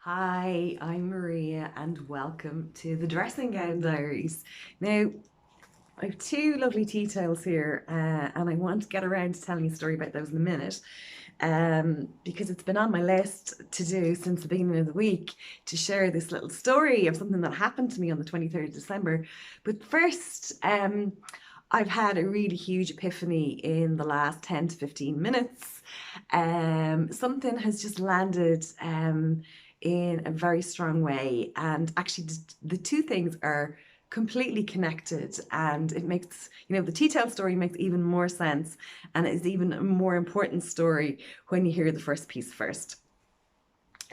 Hi, I'm Maria, and welcome to the Dressing Gown Diaries. Now, I have two lovely tea towels here, and I want to get around to telling you a story about those in a minute, because it's been on my list to do since the beginning of the week to share this little story of something that happened to me on the 23rd of December. But first, I've had a really huge epiphany in the last 10 to 15 minutes. Something has just landed in a very strong way. And actually, the two things are completely connected. And it makes, the tea towel story makes even more sense. And it's even a more important story when you hear the first piece first.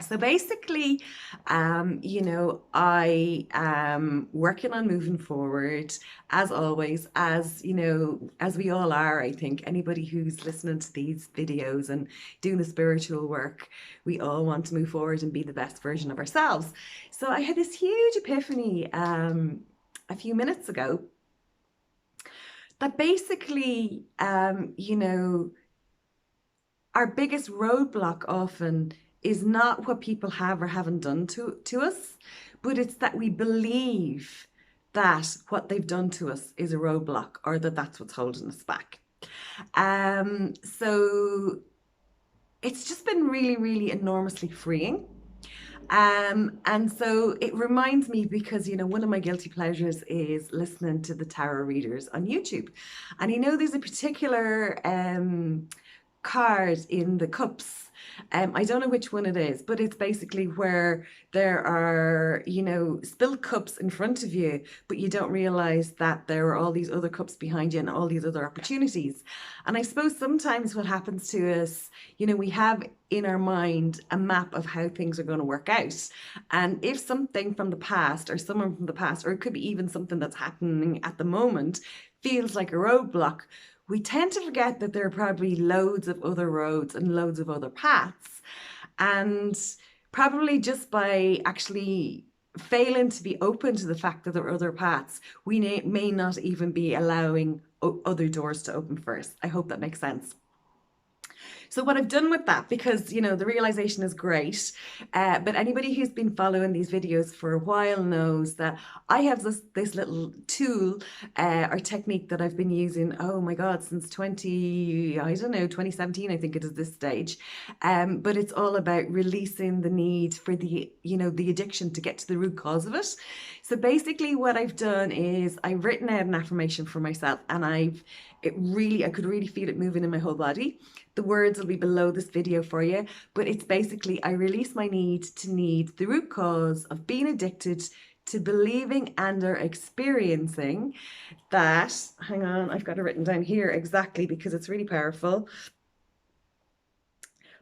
So basically, I am working on moving forward as always, as we all are. I think anybody who's listening to these videos and doing the spiritual work, we all want to move forward and be the best version of ourselves. So I had this huge epiphany a few minutes ago that basically, our biggest roadblock often is not what people have or haven't done to us, but it's that we believe that what they've done to us is a roadblock or that that's what's holding us back. So it's just been really, really enormously freeing. And so it reminds me because, one of my guilty pleasures is listening to the tarot readers on YouTube. And there's a particular card in the cups. I don't know which one it is, but it's basically where there are, spilled cups in front of you, but you don't realize that there are all these other cups behind you and all these other opportunities. And I suppose sometimes what happens to us, we have in our mind a map of how things are going to work out. And if something from the past or someone from the past, or it could be even something that's happening at the moment, feels like a roadblock, we tend to forget that there are probably loads of other roads and loads of other paths. And probably just by actually failing to be open to the fact that there are other paths, we may not even be allowing other doors to open first. I hope that makes sense. So what I've done with that, because the realization is great, but anybody who's been following these videos for a while knows that I have this little tool or technique that I've been using. Oh my God, since 2017, I think it is this stage. But it's all about releasing the need for the addiction to get to the root cause of it. So basically, what I've done is I've written out an affirmation for myself, and I could really feel it moving in my whole body. The words will be below this video for you, but it's basically, I release my need to need the root cause of being addicted to believing and or experiencing that, hang on, I've got it written down here exactly because it's really powerful.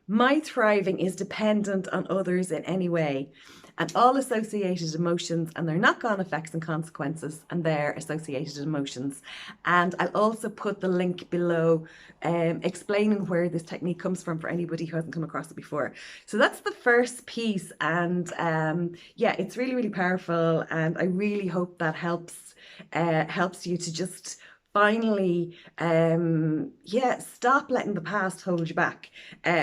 My thriving is dependent on others in any way, and all associated emotions and their knock-on effects and consequences and their associated emotions. And I'll also put the link below explaining where this technique comes from for anybody who hasn't come across it before. So that's the first piece, and yeah, it's really, really powerful, and I really hope that helps you to just finally stop letting the past hold you back,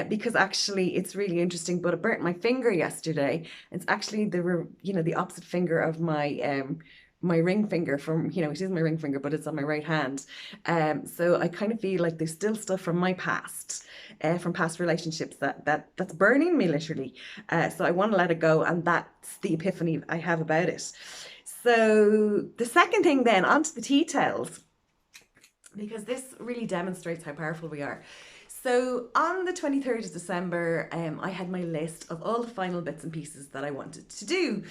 because actually it's really interesting, but it burnt my finger yesterday. It's actually the opposite finger of my ring finger from, it is my ring finger, but it's on my right hand. So I kind of feel like there's still stuff from my past, from past relationships that's burning me literally. So I want to let it go, and that's the epiphany I have about it. So the second thing then, onto the tea towels, because this really demonstrates how powerful we are. So on the 23rd of December, I had my list of all the final bits and pieces that I wanted to do.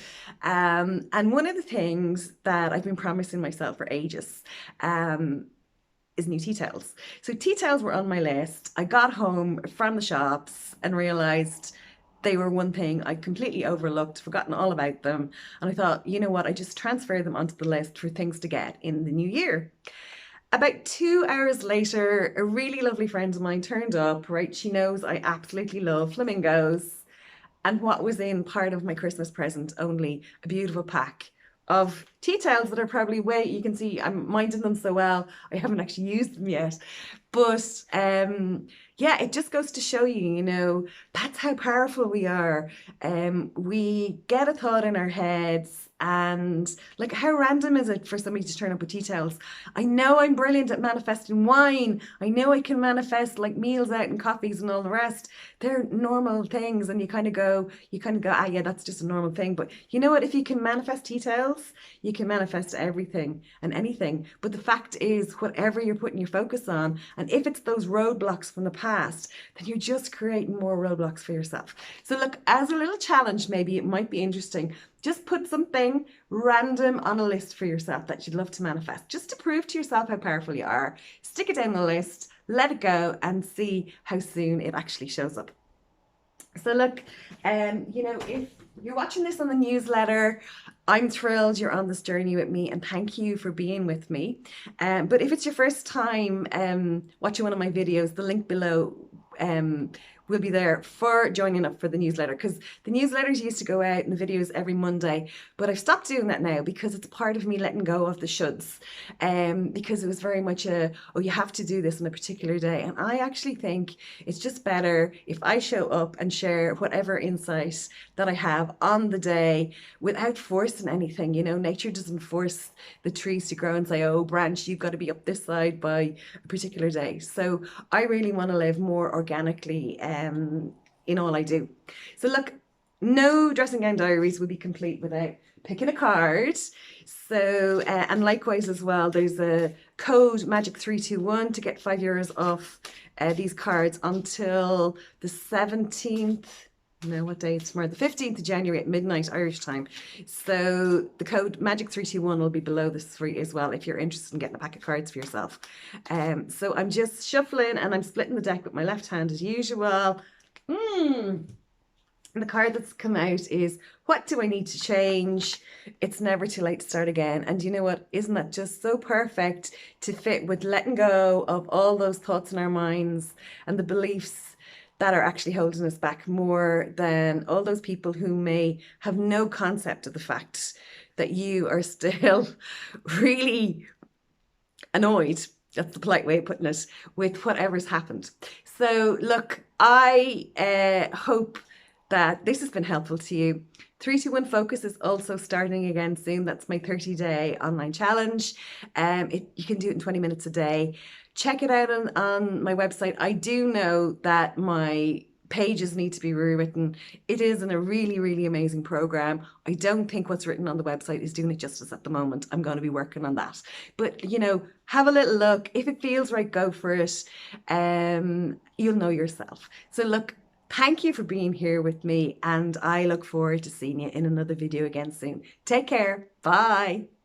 And one of the things that I've been promising myself for ages is new tea towels. So tea towels were on my list. I got home from the shops and realized they were one thing I completely overlooked, forgotten all about them. And I thought, you know what, I just transfer them onto the list for things to get in the new year. About 2 hours later, a really lovely friend of mine turned up, right? She knows I absolutely love flamingos. And what was in part of my Christmas present? Only a beautiful pack of tea towels that are probably you can see I'm minding them so well, I haven't actually used them yet. But yeah, it just goes to show you, that's how powerful we are. We get a thought in our heads, and like, how random is it for somebody to turn up with tea towels? I know I'm brilliant at manifesting wine. I know I can manifest like meals out and coffees and all the rest. They're normal things, and you kind of go, ah, yeah, that's just a normal thing. But you know what? If you can manifest tea towels, you can manifest everything and anything. But the fact is, whatever you're putting your focus on, and if it's those roadblocks from the past, then you're just creating more roadblocks for yourself. So, look, as a little challenge, maybe it might be interesting. Just put something random on a list for yourself that you'd love to manifest, just to prove to yourself how powerful you are. Stick it down the list, let it go, and see how soon it actually shows up. So look, if you're watching this on the newsletter, I'm thrilled you're on this journey with me, and thank you for being with me. But if it's your first time watching one of my videos, the link below will be there for joining up for the newsletter, because the newsletters used to go out and the videos every Monday, but I've stopped doing that now because it's part of me letting go of the shoulds, because it was very much oh, you have to do this on a particular day. And I actually think it's just better if I show up and share whatever insight that I have on the day without forcing anything. Nature doesn't force the trees to grow and say, oh, branch, you've got to be up this side by a particular day. So I really want to live more organically in all I do. So look, no dressing gown diaries would be complete without picking a card. So, and likewise as well, there's a code magic321 to get €5 off these cards until the 17th. No, what day is tomorrow? The 15th of January at midnight Irish time. So the code magic321 will be below this for you as well if you're interested in getting a pack of cards for yourself. So I'm just shuffling and I'm splitting the deck with my left hand as usual. And the card that's come out is, what do I need to change? It's never too late to start again. And you know what? Isn't that just so perfect to fit with letting go of all those thoughts in our minds and the beliefs that are actually holding us back, more than all those people who may have no concept of the fact that you are still really annoyed, that's the polite way of putting it, with whatever's happened. So look, I hope that this has been helpful to you. 321 Focus is also starting again soon. That's my 30-day online challenge. You can do it in 20 minutes a day. Check it out on my website. I do know that my pages need to be rewritten. It is in a really, really amazing program. I don't think what's written on the website is doing it justice at the moment. I'm going to be working on that. But, have a little look. If it feels right, go for it. You'll know yourself. So look, thank you for being here with me, and I look forward to seeing you in another video again soon. Take care. Bye.